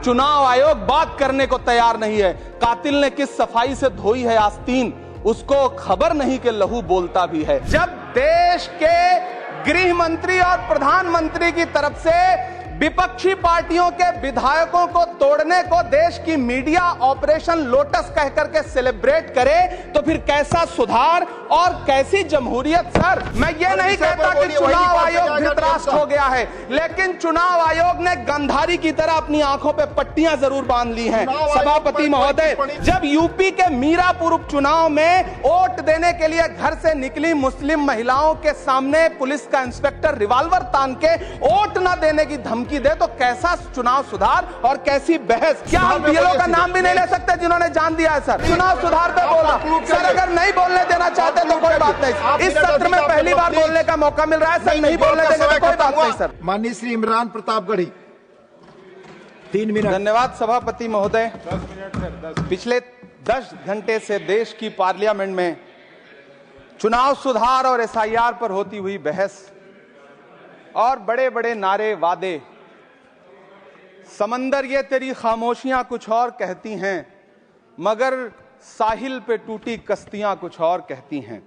चुनाव आयोग बात करने को तैयार नहीं है। कातिल ने किस सफाई से धोई है आस्तीन, उसको खबर नहीं कि लहू बोलता भी है। जब देश के गृह मंत्री और प्रधानमंत्री की तरफ से विपक्षी पार्टियों के विधायकों को तोड़ने को देश की मीडिया ऑपरेशन लोटस कह करके सेलिब्रेट करे तो फिर कैसा सुधार और कैसी जमहूरियत। सर, मैं ये नहीं कहता कि चुनाव आयोग धृतराष्ट्र हो गया है, लेकिन चुनाव आयोग ने गंधारी की तरह अपनी आंखों पे पट्टियां जरूर बांध ली हैं। सभापति महोदय, जब यूपी के मीरापुर उपचुनाव में वोट देने के लिए घर से निकली मुस्लिम महिलाओं के सामने पुलिस का इंस्पेक्टर रिवॉल्वर तान के वोट न देने की धमकी दे तो कैसा चुनाव सुधार और कैसी बहस। क्या हम बीएलओ का नाम भी नहीं ले सकते जिन्होंने जान दिया है? सर, चुनाव सुधार पे बोला। सर, अगर नहीं बोलने देना चाहते तो कोई बात नहीं। इस सत्र में पहली बार बोलने का मौका मिल रहा है। सर, नहीं बोलने देंगे तो कोई बात नहीं। सर, माननीय श्री इमरान प्रतापगढ़ी 3 मिनट। धन्यवाद सभापति महोदय। पिछले 10 घंटे से देश की पार्लियामेंट में चुनाव सुधार और एसआईआर पर होती हुई बहस और बड़े बड़े नारे, वादे, समंदर ये तेरी खामोशियां कुछ और कहती हैं, मगर साहिल पे टूटी कश्तियां कुछ और कहती हैं।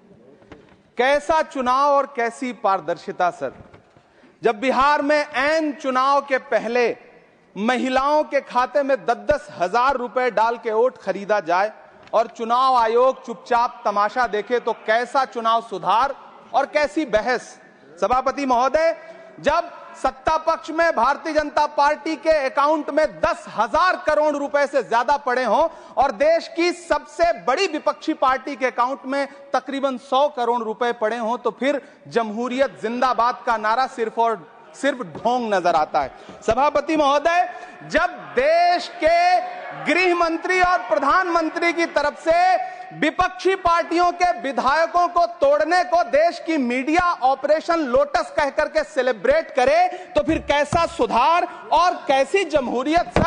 कैसा चुनाव और कैसी पारदर्शिता। सर, जब बिहार में ऐन चुनाव के पहले महिलाओं के खाते में 10-10 हजार रुपए डाल के वोट खरीदा जाए और चुनाव आयोग चुपचाप तमाशा देखे तो कैसा चुनाव सुधार और कैसी बहस। सभापति महोदय, जब सत्ता पक्ष में भारतीय जनता पार्टी के अकाउंट में 10,000 करोड़ रुपए से ज्यादा पड़े हों और देश की सबसे बड़ी विपक्षी पार्टी के अकाउंट में तकरीबन 100 करोड़ रुपए पड़े हों तो फिर जमहूरियत जिंदाबाद का नारा सिर्फ ढोंग नजर आता है। सभापति महोदय, जब देश के गृह मंत्री और प्रधानमंत्री की तरफ से विपक्षी पार्टियों के विधायकों को तोड़ने को देश की मीडिया ऑपरेशन लोटस कह करके सेलिब्रेट करे तो फिर कैसा सुधार और कैसी जमहूरियत।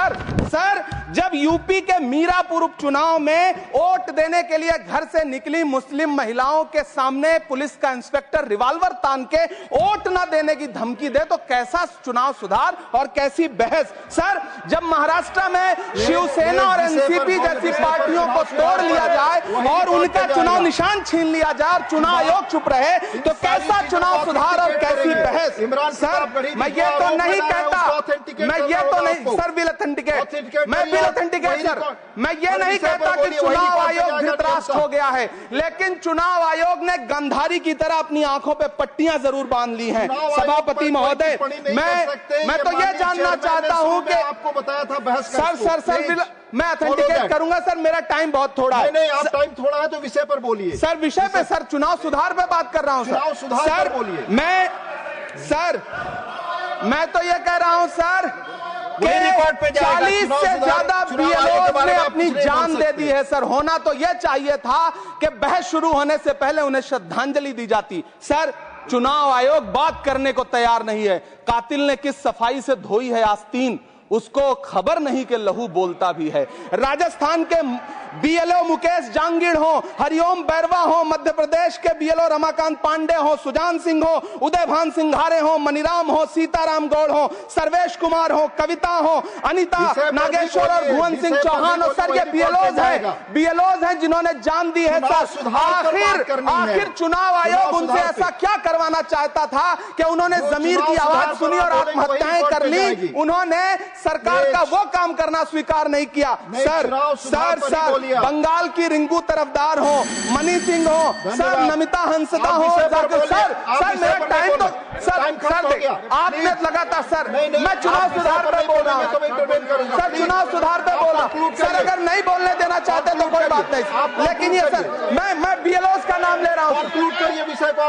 सर, जब यूपी के मीरापुर उपचुनाव में वोट देने के लिए घर से निकली मुस्लिम महिलाओं के सामने पुलिस का इंस्पेक्टर रिवॉल्वर तान के वोट न देने की धमकी दे तो कैसा चुनाव सुधार और कैसी बहस। सर, जब महाराष्ट्र में शिवसेना और एनसीपी जैसी पार्टियों को तोड़ लिया जाए और उनका चुनाव निशान छीन लिया जाए और चुनाव आयोग चुप रहे तो कैसा चुनाव सुधार और कैसी बहस। सर, मैं ये तो नहीं कहता, सर बिल ऑथेंटिकेट सर, मैं ये नहीं कहता कि चुनाव आयोग धृतराष्ट्र हो गया है, लेकिन चुनाव आयोग ने गंधारी की तरह अपनी आंखों पे पट्टियां जरूर बांध ली हैं। सभापति महोदय, मैं तो ये जानना चाहता हूं कि आपको बताया था बहस। सर, मैं ऑथेंटिकेट करूंगा। सर, मेरा टाइम बहुत थोड़ा है। नहीं, आप टाइम थोड़ा है तो विषय पर बोलिए। सर, विषय पे सर, चुनाव सुधार पे बात कर रहा हूं। चुनाव सुधार पर बोलिए। मैं तो ये कह रहा हूं सर, 40 से ज्यादा बीएलओ ने अपनी जान दे दी है। सर, होना तो यह चाहिए था कि बहस शुरू होने से पहले उन्हें श्रद्धांजलि दी जाती। सर, चुनाव आयोग बात करने को तैयार नहीं है। कातिल ने किस सफाई से धोई है आस्तीन, उसको खबर नहीं कि लहू बोलता भी है। राजस्थान के बीएलओ मुकेश जांगीड़ हो, हरिओम बैरवा हो, मध्य प्रदेश के बीएलओ रमाकांत पांडे हो, सुजान सिंह हो, उदयभान सिंघारे हो, मनीराम हो, सीताराम गौड़ हो, सर्वेश कुमार हो, कविता हो, अनिता नागेश्वर और भुवन सिंह चौहान हो। सर, ये बीएलओज हैं जिन्होंने जान दी है। सर, आखिर चुनाव आयोग उनसे ऐसा क्या करवाना चाहता था कि उन्होंने जमीर की आवाज सुनी और आत्महत्याएं कर ली। उन्होंने सरकार का वो काम करना स्वीकार नहीं किया। सर, बंगाल की रिंकू तरफदार हो, मनी सिंह हो, सर नमिता हंसदा हो। सर, मेरा टाइम तो सर 8 मिनट लगातार। सर, मैं चुनाव सुधार पर बोल रहा हूँ। सर, चुनाव सुधार पर बोल रहा हूँ। सर, अगर नहीं बोलने देना चाहते तो कोई बात नहीं, लेकिन ये सर, मैं बीएलओस का नाम ले रहा हूँ।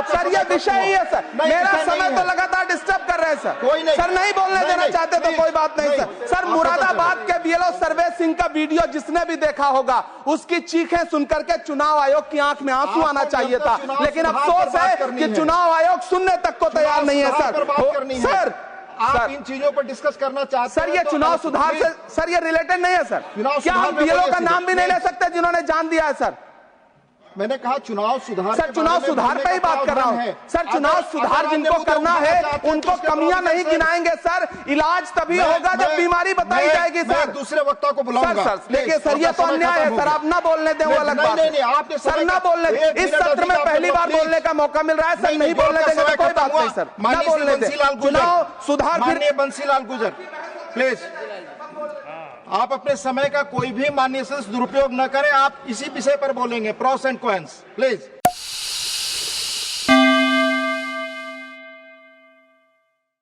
सर, ये विषय ही है। सर, मेरा समय तो लगातार डिस्टर्ब कर रहे हैं। सर, नहीं बोलने देना चाहते तो कोई बात नहीं। सर, मुरादाबाद के बीएलओ सर्वेश सिंह का वीडियो जिसने भी देखा होगा, उसकी चीखें सुनकर के चुनाव आयोग की आंख में आंसू आना चाहिए था, लेकिन अफसोस है कि चुनाव आयोग सुनने तक को तैयार नहीं है। सर, आप इन चीजों पर डिस्कस करना चाहते हैं? सर, ये चुनाव सुधार से सर ये रिलेटेड नहीं है। सर, क्या हम बीएलओ का नाम भी नहीं ले सकते जिन्होंने जान दिया है? सर, मैंने कहा चुनाव सुधार। सर चुनाव सुधार का ही बात कर रहा हूं सर। चुनाव सुधार जिनको करना है उनको कमियां नहीं गिनाएंगे सर। इलाज तभी होगा जब बीमारी बताई जाएगी सर। दूसरे वक्ता को बुलाऊंगा। सर देखिए सर, ये तो अन्याय है सर। आप ना बोलने दें, वो अलग बात है सर। ना बोलने, इस सत्र में पहली बार बोलने का मौका मिल रहा है सर। नहीं बोलने देंगे तो कोई बात नहीं सर। ना बोलने दें। चुनाव सुधार। माननीय बंसीलाल गुर्जर प्लीज, आप अपने समय का कोई भी माननीय से दुरुपयोग न करें। आप इसी विषय पर बोलेंगे, प्रॉस एंड कॉन्स प्लीज।